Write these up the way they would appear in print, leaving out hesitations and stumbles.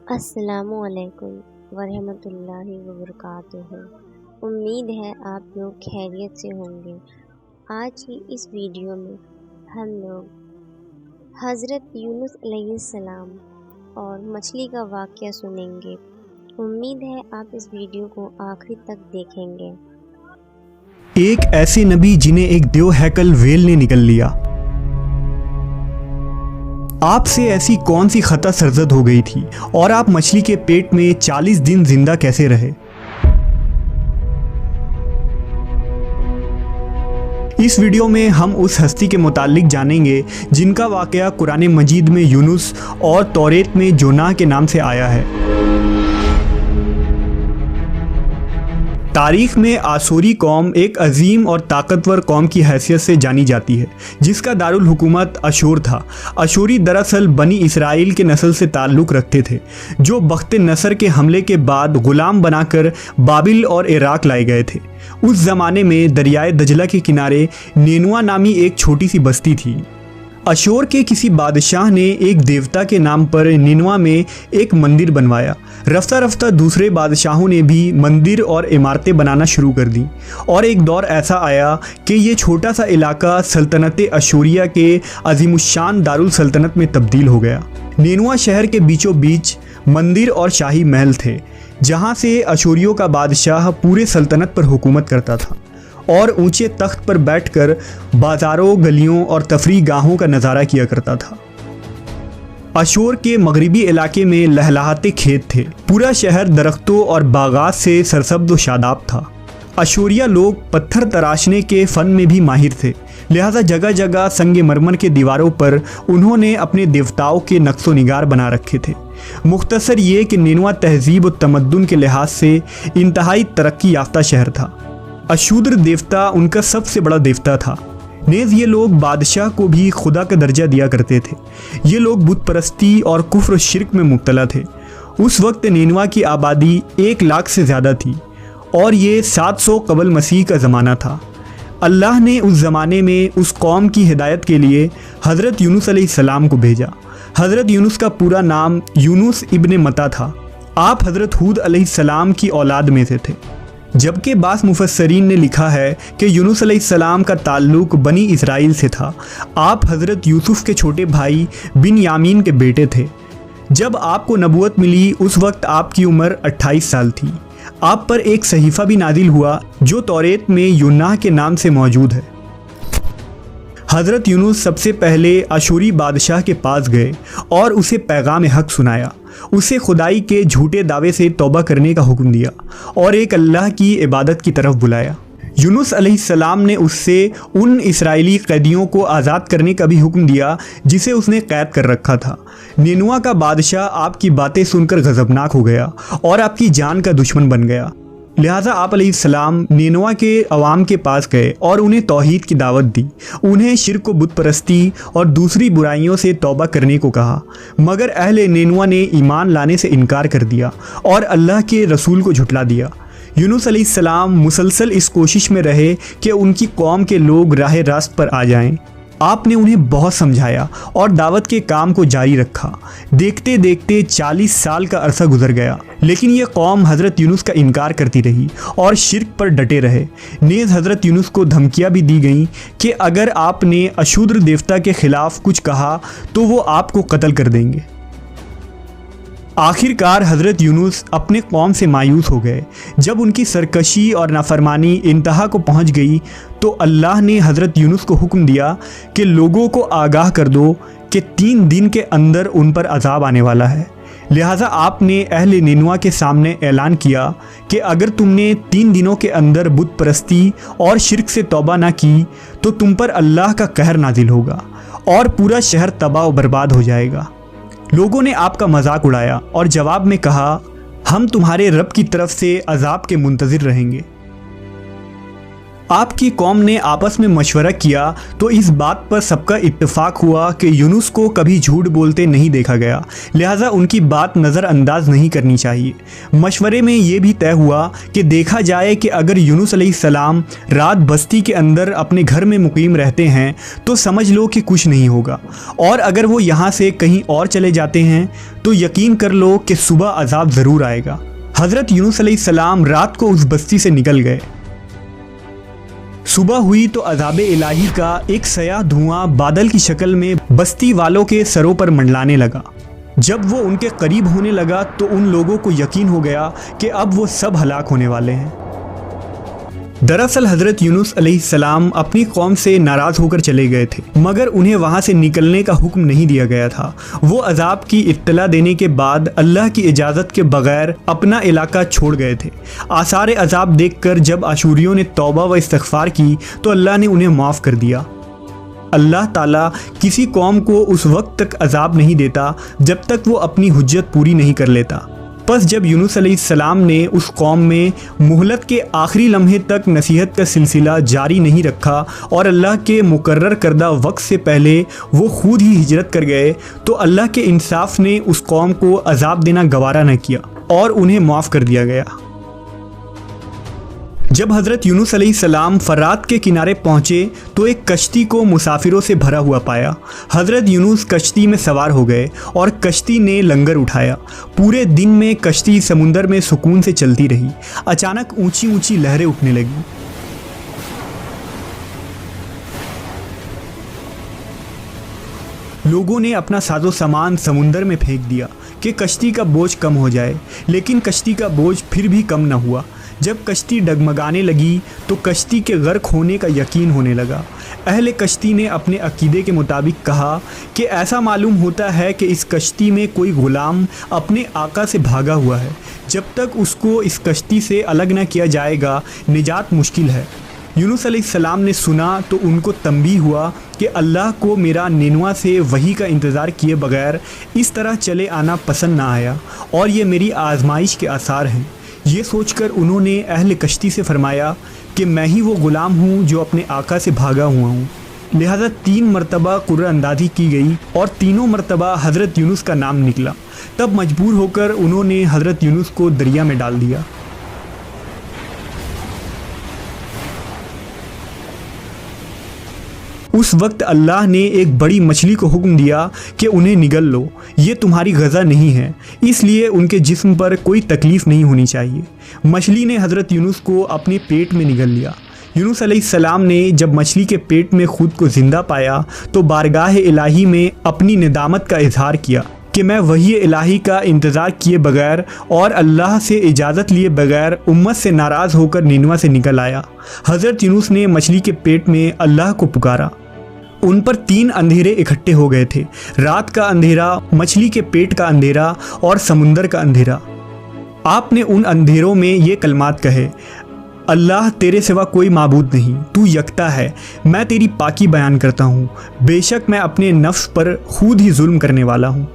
السلام علیکم ورحمۃ اللہ وبرکاتہ۔ امید ہے آپ لوگ خیریت سے ہوں گے۔ آج کی اس ویڈیو میں ہم لوگ حضرت یونس علیہ السلام اور مچھلی کا واقعہ سنیں گے۔ امید ہے آپ اس ویڈیو کو آخری تک دیکھیں گے۔ ایک ایسے نبی جنہیں ایک دیو ہیکل ویل نے نگل لیا۔ آپ سے ایسی کون سی خطا سرزد ہو گئی تھی اور آپ مچھلی کے پیٹ میں 40 دن زندہ کیسے رہے؟ اس ویڈیو میں ہم اس ہستی کے متعلق جانیں گے جن کا واقعہ قرآن مجید میں یونس اور توریت میں جوناہ کے نام سے آیا ہے۔ تاریخ میں آشوری قوم ایک عظیم اور طاقتور قوم کی حیثیت سے جانی جاتی ہے جس کا دارالحکومت اشور تھا۔ اشوری دراصل بنی اسرائیل کے نسل سے تعلق رکھتے تھے جو بخت نصر کے حملے کے بعد غلام بنا کر بابل اور عراق لائے گئے تھے۔ اس زمانے میں دریائے دجلہ کے کنارے نینوا نامی ایک چھوٹی سی بستی تھی۔ اشور کے کسی بادشاہ نے ایک دیوتا کے نام پر نینوا میں ایک مندر بنوایا۔ رفتہ رفتہ دوسرے بادشاہوں نے بھی مندر اور عمارتیں بنانا شروع کر دیں اور ایک دور ایسا آیا کہ یہ چھوٹا سا علاقہ سلطنت اشوریہ کے عظیم الشان دارالسلطنت میں تبدیل ہو گیا۔ نینوا شہر کے بیچوں بیچ مندر اور شاہی محل تھے جہاں سے اشوریوں کا بادشاہ پورے سلطنت پر حکومت کرتا تھا اور اونچے تخت پر بیٹھ کر بازاروں، گلیوں اور تفریح گاہوں کا نظارہ کیا کرتا تھا۔ اشور کے مغربی علاقے میں لہلہاتے کھیت تھے۔ پورا شہر درختوں اور باغات سے سرسبز و شاداب تھا۔ اشوریہ لوگ پتھر تراشنے کے فن میں بھی ماہر تھے، لہذا جگہ جگہ سنگ مرمر کے دیواروں پر انہوں نے اپنے دیوتاؤں کے نقش و نگار بنا رکھے تھے۔ مختصر یہ کہ نینوا تہذیب و تمدن کے لحاظ سے انتہائی ترقی یافتہ شہر تھا۔ اشودر دیوتا ان کا سب سے بڑا دیوتا تھا۔ نیز یہ لوگ بادشاہ کو بھی خدا کا درجہ دیا کرتے تھے۔ یہ لوگ بت پرستی اور کفر و شرک میں مبتلا تھے۔ اس وقت نینوا کی آبادی 1 لاکھ سے زیادہ تھی اور یہ 700 قبل مسیح کا زمانہ تھا۔ اللہ نے اس زمانے میں اس قوم کی ہدایت کے لیے حضرت یونس علیہ السلام کو بھیجا۔ حضرت یونس کا پورا نام یونس ابن متا تھا۔ آپ حضرت ہود علیہ السلام کی اولاد میں سے تھے، جبکہ بعض مفسرین نے لکھا ہے کہ یونس علیہ السلام کا تعلق بنی اسرائیل سے تھا۔ آپ حضرت یوسف کے چھوٹے بھائی بن یامین کے بیٹے تھے۔ جب آپ کو نبوت ملی اس وقت آپ کی عمر 28 سال تھی۔ آپ پر ایک صحیفہ بھی نازل ہوا جو توریت میں یوناہ کے نام سے موجود ہے۔ حضرت یونس سب سے پہلے اشوری بادشاہ کے پاس گئے اور اسے پیغام حق سنایا۔ اسے خدائی کے جھوٹے دعوے سے توبہ کرنے کا حکم دیا اور ایک اللہ کی عبادت کی طرف بلایا۔ یونس علیہ السلام نے اس سے ان اسرائیلی قیدیوں کو آزاد کرنے کا بھی حکم دیا جسے اس نے قید کر رکھا تھا۔ نینوا کا بادشاہ آپ کی باتیں سن کر غضبناک ہو گیا اور آپ کی جان کا دشمن بن گیا، لہٰذا آپ علیہ السلام نینوا کے عوام کے پاس گئے اور انہیں توحید کی دعوت دی۔ انہیں شرک و بت پرستی اور دوسری برائیوں سے توبہ کرنے کو کہا، مگر اہل نینوا نے ایمان لانے سے انکار کر دیا اور اللہ کے رسول کو جھٹلا دیا۔ یونس علیہ السلام مسلسل اس کوشش میں رہے کہ ان کی قوم کے لوگ راہ راست پر آ جائیں۔ آپ نے انہیں بہت سمجھایا اور دعوت کے کام کو جاری رکھا۔ دیکھتے دیکھتے 40 سال کا عرصہ گزر گیا، لیکن یہ قوم حضرت یونس کا انکار کرتی رہی اور شرک پر ڈٹے رہے۔ نیز حضرت یونس کو دھمکیاں بھی دی گئیں کہ اگر آپ نے اشودر دیوتا کے خلاف کچھ کہا تو وہ آپ کو قتل کر دیں گے۔ آخر کار حضرت یونس اپنے قوم سے مایوس ہو گئے۔ جب ان کی سرکشی اور نافرمانی انتہا کو پہنچ گئی تو اللہ نے حضرت یونس کو حکم دیا کہ لوگوں کو آگاہ کر دو کہ 3 دن کے اندر ان پر عذاب آنے والا ہے۔ لہٰذا آپ نے اہل نینوا کے سامنے اعلان کیا کہ اگر تم نے 3 دنوں کے اندر بت پرستی اور شرک سے توبہ نہ کی تو تم پر اللہ کا قہر نازل ہوگا اور پورا شہر تباہ و برباد ہو جائے گا۔ لوگوں نے آپ کا مذاق اڑایا اور جواب میں کہا، ہم تمہارے رب کی طرف سے عذاب کے منتظر رہیں گے۔ آپ کی قوم نے آپس میں مشورہ کیا تو اس بات پر سب کا اتفاق ہوا کہ یونس کو کبھی جھوٹ بولتے نہیں دیکھا گیا، لہٰذا ان کی بات نظر انداز نہیں کرنی چاہیے۔ مشورے میں یہ بھی طے ہوا کہ دیکھا جائے کہ اگر یونس علیہ السلام رات بستی کے اندر اپنے گھر میں مقیم رہتے ہیں تو سمجھ لو کہ کچھ نہیں ہوگا، اور اگر وہ یہاں سے کہیں اور چلے جاتے ہیں تو یقین کر لو کہ صبح عذاب ضرور آئے گا۔ حضرت یونس علیہ السلام رات کو اس بستی سے نکل گئے۔ صبح ہوئی تو عذاب الہی کا ایک سیاہ دھواں بادل کی شکل میں بستی والوں کے سروں پر منڈلانے لگا۔ جب وہ ان کے قریب ہونے لگا تو ان لوگوں کو یقین ہو گیا کہ اب وہ سب ہلاک ہونے والے ہیں۔ دراصل حضرت یونس علیہ السلام اپنی قوم سے ناراض ہو کر چلے گئے تھے، مگر انہیں وہاں سے نکلنے کا حکم نہیں دیا گیا تھا۔ وہ عذاب کی اطلاع دینے کے بعد اللہ کی اجازت کے بغیر اپنا علاقہ چھوڑ گئے تھے۔ آثار عذاب دیکھ کر جب اشوریوں نے توبہ و استغفار کی تو اللہ نے انہیں معاف کر دیا۔ اللہ تعالیٰ کسی قوم کو اس وقت تک عذاب نہیں دیتا جب تک وہ اپنی حجت پوری نہیں کر لیتا۔ پس جب یونس علیہ السلام نے اس قوم میں مہلت کے آخری لمحے تک نصیحت کا سلسلہ جاری نہیں رکھا اور اللہ کے مقرر کردہ وقت سے پہلے وہ خود ہی ہجرت کر گئے تو اللہ کے انصاف نے اس قوم کو عذاب دینا گوارا نہ کیا اور انہیں معاف کر دیا گیا۔ جب حضرت یونس علیہ السلام فرات کے کنارے پہنچے تو ایک کشتی کو مسافروں سے بھرا ہوا پایا۔ حضرت یونس کشتی میں سوار ہو گئے اور کشتی نے لنگر اٹھایا۔ پورے دن میں کشتی سمندر میں سکون سے چلتی رہی۔ اچانک اونچی اونچی لہریں اٹھنے لگیں۔ لوگوں نے اپنا ساز و سامان سمندر میں پھینک دیا کہ کشتی کا بوجھ کم ہو جائے، لیکن کشتی کا بوجھ پھر بھی کم نہ ہوا۔ جب کشتی ڈگمگانے لگی تو کشتی کے غرق ہونے کا یقین ہونے لگا۔ اہل کشتی نے اپنے عقیدے کے مطابق کہا کہ ایسا معلوم ہوتا ہے کہ اس کشتی میں کوئی غلام اپنے آقا سے بھاگا ہوا ہے، جب تک اس کو اس کشتی سے الگ نہ کیا جائے گا نجات مشکل ہے۔ یونس علیہ السلام نے سنا تو ان کو تنبیہ ہوا کہ اللہ کو میرا نینوا سے وحی کا انتظار کیے بغیر اس طرح چلے آنا پسند نہ آیا اور یہ میری آزمائش کے آثار ہیں۔ یہ سوچ کر انہوں نے اہل کشتی سے فرمایا کہ میں ہی وہ غلام ہوں جو اپنے آقا سے بھاگا ہوا ہوں۔ لہذا 3 مرتبہ قرعہ اندازی کی گئی اور تینوں مرتبہ حضرت یونس کا نام نکلا۔ تب مجبور ہو کر انہوں نے حضرت یونس کو دریا میں ڈال دیا۔ اس وقت اللہ نے ایک بڑی مچھلی کو حکم دیا کہ انہیں نگل لو، یہ تمہاری غذا نہیں ہے، اس لیے ان کے جسم پر کوئی تکلیف نہیں ہونی چاہیے۔ مچھلی نے حضرت یونس کو اپنے پیٹ میں نگل لیا۔ یونس علیہ السلام نے جب مچھلی کے پیٹ میں خود کو زندہ پایا تو بارگاہ الہی میں اپنی ندامت کا اظہار کیا کہ میں وحی الہی کا انتظار کیے بغیر اور اللہ سے اجازت لیے بغیر امت سے ناراض ہو کر نینوا سے نکل آیا۔ حضرت یونس نے مچھلی کے پیٹ میں اللہ کو پکارا۔ ان پر 3 اندھیرے اکٹھے ہو گئے تھے، رات کا اندھیرا، مچھلی کے پیٹ کا اندھیرا اور سمندر کا اندھیرا۔ آپ نے ان اندھیروں میں یہ کلمات کہے: اللہ تیرے سوا کوئی معبود نہیں، تو یکتا ہے، میں تیری پاکی بیان کرتا ہوں، بے شک میں اپنے نفس پر خود ہی ظلم کرنے والا ہوں۔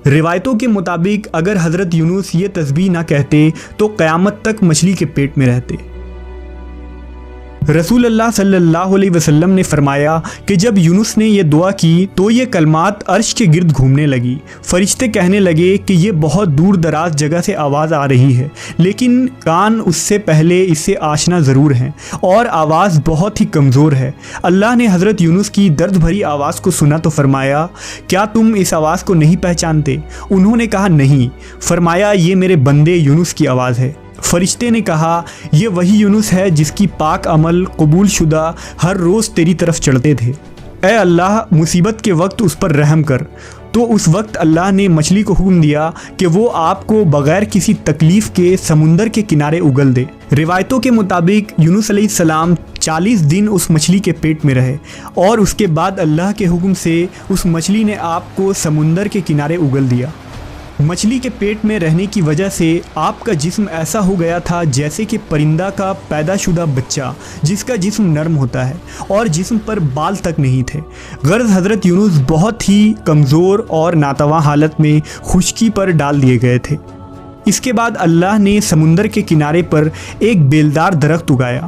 روایتوں کے مطابق اگر حضرت یونس یہ تسبیح نہ کہتے تو قیامت تک مچھلی کے پیٹ میں رہتے۔ رسول اللہ صلی اللہ علیہ وسلم نے فرمایا کہ جب یونس نے یہ دعا کی تو یہ کلمات عرش کے گرد گھومنے لگی۔ فرشتے کہنے لگے کہ یہ بہت دور دراز جگہ سے آواز آ رہی ہے، لیکن کان اس سے پہلے اس سے آشنا ضرور ہیں اور آواز بہت ہی کمزور ہے۔ اللہ نے حضرت یونس کی درد بھری آواز کو سنا تو فرمایا: کیا تم اس آواز کو نہیں پہچانتے؟ انہوں نے کہا نہیں۔ فرمایا: یہ میرے بندے یونس کی آواز ہے۔ فرشتے نے کہا: یہ وہی یونس ہے جس کی پاک عمل قبول شدہ ہر روز تیری طرف چڑھتے تھے۔ اے اللہ، مصیبت کے وقت اس پر رحم کر۔ تو اس وقت اللہ نے مچھلی کو حکم دیا کہ وہ آپ کو بغیر کسی تکلیف کے سمندر کے کنارے اگل دے۔ روایتوں کے مطابق یونس علیہ السلام 40 دن اس مچھلی کے پیٹ میں رہے اور اس کے بعد اللہ کے حکم سے اس مچھلی نے آپ کو سمندر کے کنارے اگل دیا۔ مچھلی کے پیٹ میں رہنے کی وجہ سے آپ کا جسم ایسا ہو گیا تھا جیسے کہ پرندہ کا پیدا شدہ بچہ جس کا جسم نرم ہوتا ہے اور جسم پر بال تک نہیں تھے۔ غرض حضرت یونس بہت ہی کمزور اور ناتواں حالت میں خشکی پر ڈال دیے گئے تھے۔ اس کے بعد اللہ نے سمندر کے کنارے پر ایک بیلدار درخت اگایا۔